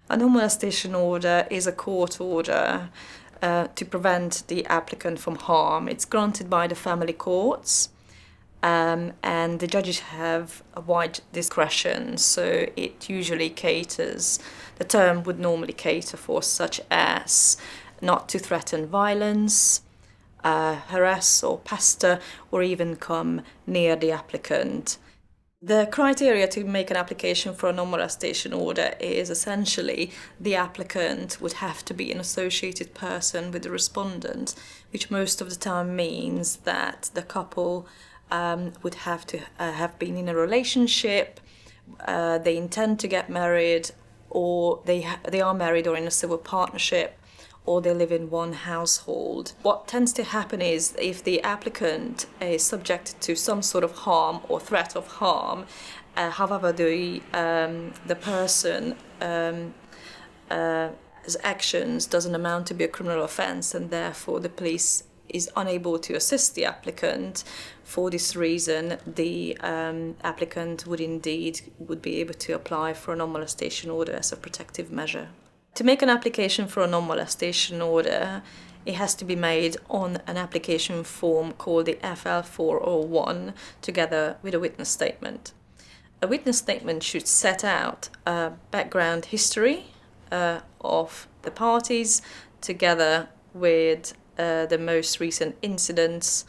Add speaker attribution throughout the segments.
Speaker 1: A non-molestation order is a court order to prevent the applicant from harm. It's granted by the family courts, and the judges have a wide discretion, so it usually caters, the term would normally cater for such as not to threaten violence, harass or pester, or even come near the applicant. The criteria to make an application for a non-molestation order is essentially the applicant would have to be an associated person with the respondent, which most of the time means that the couple would have to have been in a relationship, they intend to get married, or they are married or in a civil partnership, or they live in one household. What tends to happen is if the applicant is subjected to some sort of harm or threat of harm, however the person his actions doesn't amount to be a criminal offence, and therefore the police is unable to assist the applicant. For this reason, the applicant would be able to apply for a non-molestation order as a protective measure. To make an application for a non-molestation order, it has to be made on an application form called the FL401, together with a witness statement. A witness statement should set out a background history of the parties, together with the most recent incidents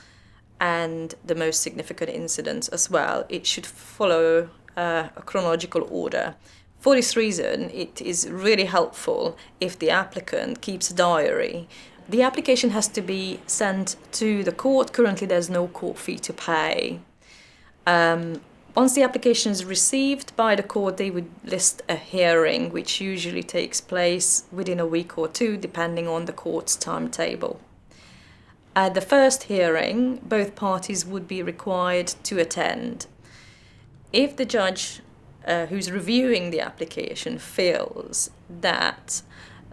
Speaker 1: and the most significant incidents as well. It should follow a chronological order. For this reason, it is really helpful if the applicant keeps a diary. The application has to be sent to the court. Currently, there's no court fee to pay. Once the application is received by the court, they would list a hearing, which usually takes place within a week or two, depending on the court's timetable. At the first hearing, both parties would be required to attend. If the judge who's reviewing the application feels that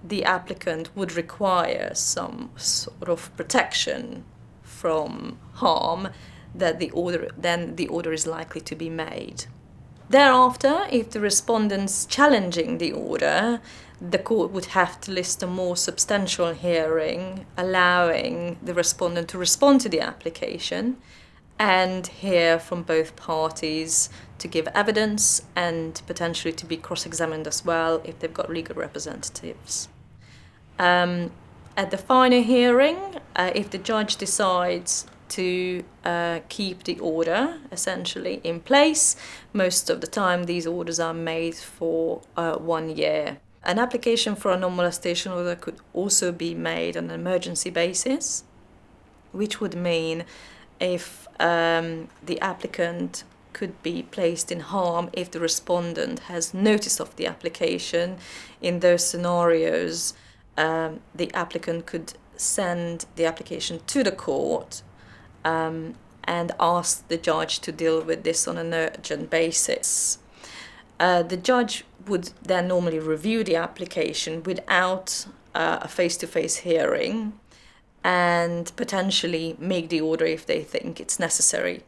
Speaker 1: the applicant would require some sort of protection from harm, then the order is likely to be made. Thereafter, if the respondent's challenging the order, the court would have to list a more substantial hearing, allowing the respondent to respond to the application and hear from both parties to give evidence and potentially to be cross-examined as well if they've got legal representatives. At the final hearing, if the judge decides to keep the order essentially in place, most of the time these orders are made for 1 year. An application for a non-molestation order could also be made on an emergency basis, which would mean if the applicant could be placed in harm if the respondent has notice of the application. In those scenarios, the applicant could send the application to the court and ask the judge to deal with this on an urgent basis. The judge would then normally review the application without a face-to-face hearing and potentially make the order if they think it's necessary.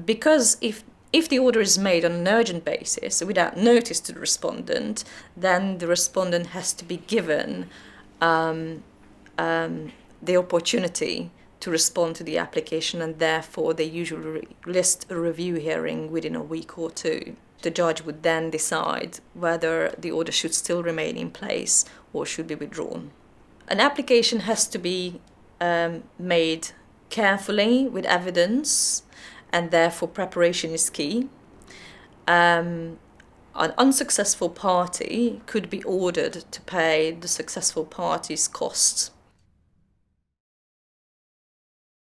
Speaker 1: Because if the order is made on an urgent basis without notice to the respondent, then the respondent has to be given the opportunity to respond to the application, and therefore they usually list a review hearing within a week or two. The judge would then decide whether the order should still remain in place or should be withdrawn. An application has to be made carefully with evidence, and therefore preparation is key. An unsuccessful party could be ordered to pay the successful party's costs.